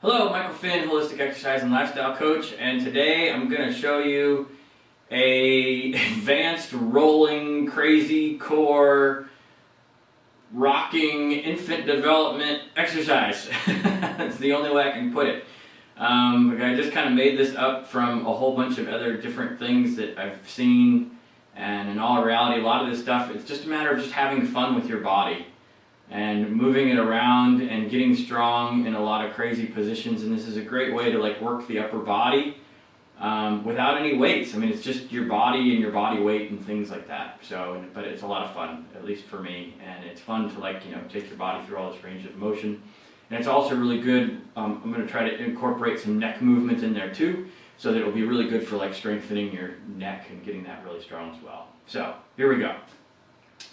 Hello, Michael Finn, Holistic Exercise and Lifestyle Coach, and today I'm going to show you a advanced rolling, crazy core, rocking infant development exercise. That's the only way I can put it. I just kind of made this up from a whole bunch of other different things that I've seen, and in all reality, a lot of this stuff, it's just a matter of just having fun with your body and moving it around and getting strong in a lot of crazy positions. And this is a great way to work the upper body without any weights. I mean, it's just your body and your body weight and things like that. So, but it's a lot of fun, at least for me, and it's fun to take your body through all this range of motion. And it's also really good. I'm going to try to incorporate some neck movement in there too, so that it'll be really good for strengthening your neck and getting that really strong as well. So here we go.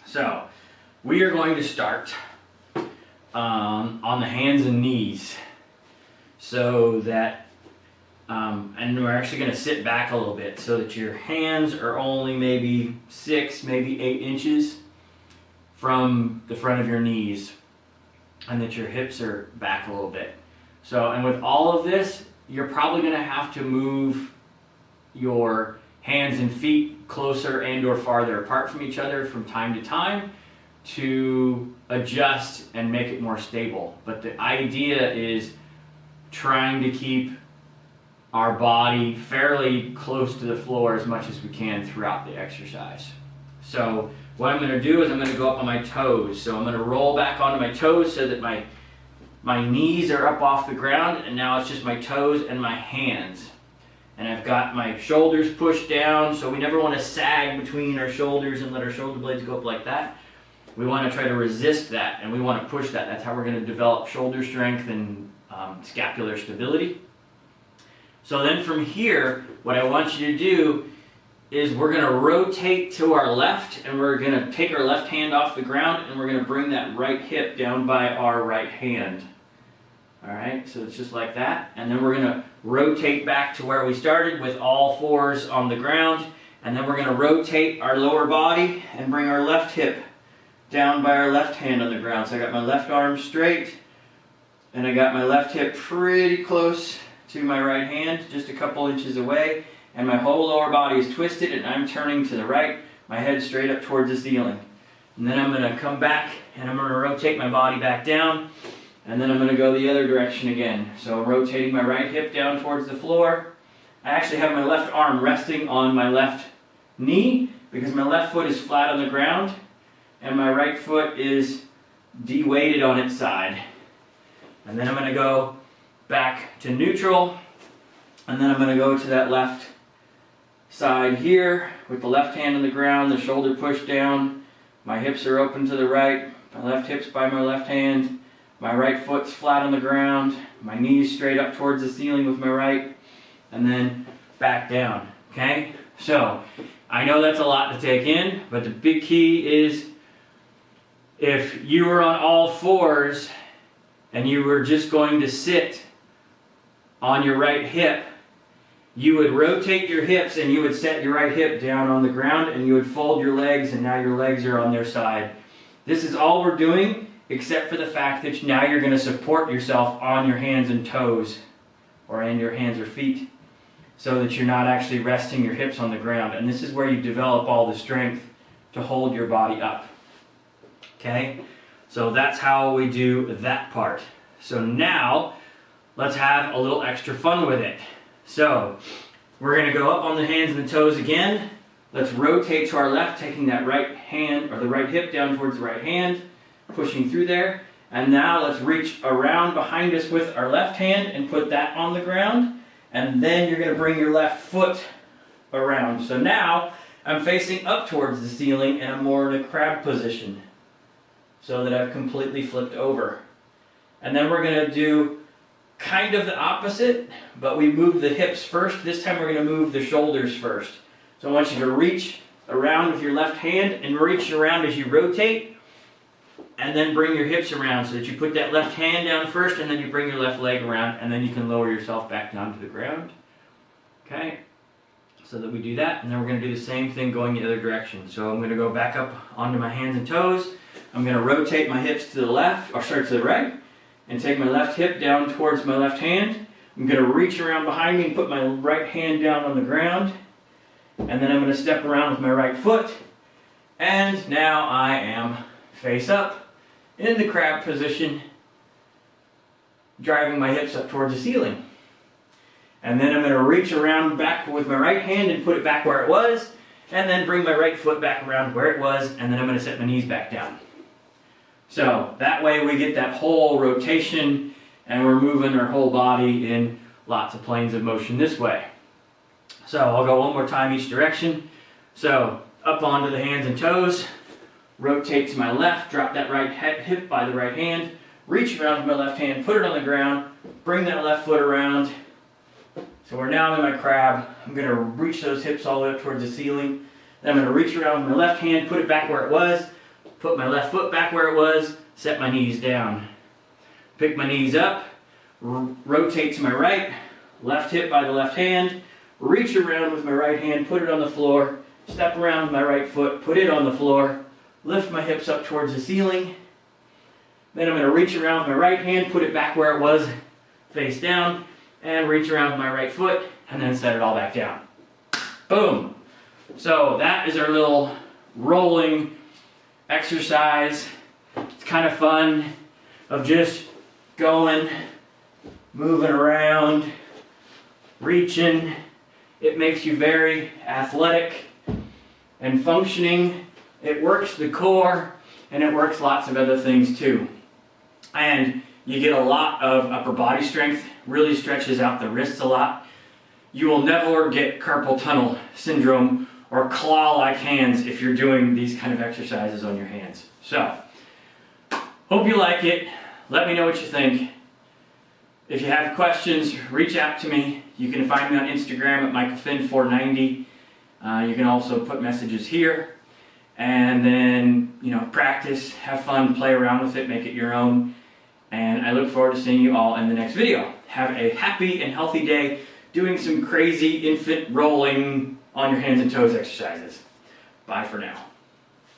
So we are going to start on the hands and knees, so that, and we're actually going to sit back a little bit so that your hands are only maybe 6, maybe 8 inches from the front of your knees, and that your hips are back a little bit. So, and with all of this, you're probably going to have to move your hands and feet closer and or farther apart from each other from time to time to adjust and make it more stable. But the idea is trying to keep our body fairly close to the floor as much as we can throughout the exercise. So what I'm going to do is I'm going to go up on my toes. So I'm going to roll back onto my toes so that my knees are up off the ground, and now it's just my toes and my hands. And I've got my shoulders pushed down, so we never want to sag between our shoulders and let our shoulder blades go up like that. We want to try to resist that, and we want to push that. That's how we're going to develop shoulder strength and scapular stability. So then from here, what I want you to do is we're going to rotate to our left, and we're going to take our left hand off the ground, and we're going to bring that right hip down by our right hand. All right, so it's just like that. And then we're going to rotate back to where we started with all fours on the ground, and then we're going to rotate our lower body and bring our left hip down by our left hand on the ground. So I got my left arm straight, and I got my left hip pretty close to my right hand, just a couple inches away, and my whole lower body is twisted, and I'm turning to the right, my head straight up towards the ceiling. And then I'm going to come back, and I'm going to rotate my body back down, and then I'm going to go the other direction again. So I'm rotating my right hip down towards the floor. I actually have my left arm resting on my left knee because my left foot is flat on the ground, and my right foot is de-weighted on its side. And then I'm going to go back to neutral, and then I'm going to go to that left side here with the left hand on the ground, the shoulder pushed down, my hips are open to the right, my left hip's by my left hand, my right foot's flat on the ground, my knees straight up towards the ceiling with my right, and then back down. Okay? So I know that's a lot to take in, but the big key is if you were on all fours and you were just going to sit on your right hip, you would rotate your hips and you would set your right hip down on the ground, and you would fold your legs, and now your legs are on their side. This is all we're doing, except for the fact that now you're going to support yourself on your hands and toes, or in your hands or feet, so that you're not actually resting your hips on the ground. And this is where you develop all the strength to hold your body up. Okay? So that's how we do that part. So now, let's have a little extra fun with it. So, we're going to go up on the hands and the toes again. Let's rotate to our left, taking that right hand, or the right hip down towards the right hand, pushing through there. And now let's reach around behind us with our left hand and put that on the ground. And then you're going to bring your left foot around. So now, I'm facing up towards the ceiling, and I'm more in a crab position, so that I've completely flipped over. And then we're going to do kind of the opposite, but we move the hips first. This time we're going to move the shoulders first. So I want you to reach around with your left hand and reach around as you rotate, and then bring your hips around so that you put that left hand down first, and then you bring your left leg around, and then you can lower yourself back down to the ground. Okay? So that we do that, and then we're going to do the same thing going the other direction. So I'm going to go back up onto my hands and toes. I'm going to rotate my hips to the left, or sorry, to the right, and take my left hip down towards my left hand. I'm going to reach around behind me and put my right hand down on the ground. And then I'm going to step around with my right foot. And now I am face up in the crab position, driving my hips up towards the ceiling. And then I'm going to reach around back with my right hand and put it back where it was, and then bring my right foot back around where it was, and then I'm going to set my knees back down. So that way we get that whole rotation and we're moving our whole body in lots of planes of motion this way. So I'll go one more time each direction. So up onto the hands and toes, rotate to my left, drop that right hip by the right hand, reach around with my left hand, put it on the ground, bring that left foot around. So we're now in my crab. I'm going to reach those hips all the way up towards the ceiling. Then I'm going to reach around with my left hand, put it back where it was, put my left foot back where it was, set my knees down. Pick my knees up, rotate to my right, left hip by the left hand, reach around with my right hand, put it on the floor, step around with my right foot, put it on the floor, lift my hips up towards the ceiling. Then I'm going to reach around with my right hand, put it back where it was, face down, and reach around with my right foot, and then set it all back down. Boom! So that is our little rolling exercise. It's kind of fun of just going, moving around, reaching. It makes you very athletic and functioning. It works the core, and it works lots of other things too. And you get a lot of upper body strength, really stretches out the wrists a lot. You will never get carpal tunnel syndrome or claw-like hands if you're doing these kind of exercises on your hands. So, hope you like it. Let me know what you think. If you have questions, reach out to me. You can find me on Instagram at MichaelFinn490. You can also put messages here. And then, practice, have fun, play around with it, make it your own. And I look forward to seeing you all in the next video. Have a happy and healthy day doing some crazy infant rolling on your hands and toes exercises. Bye for now.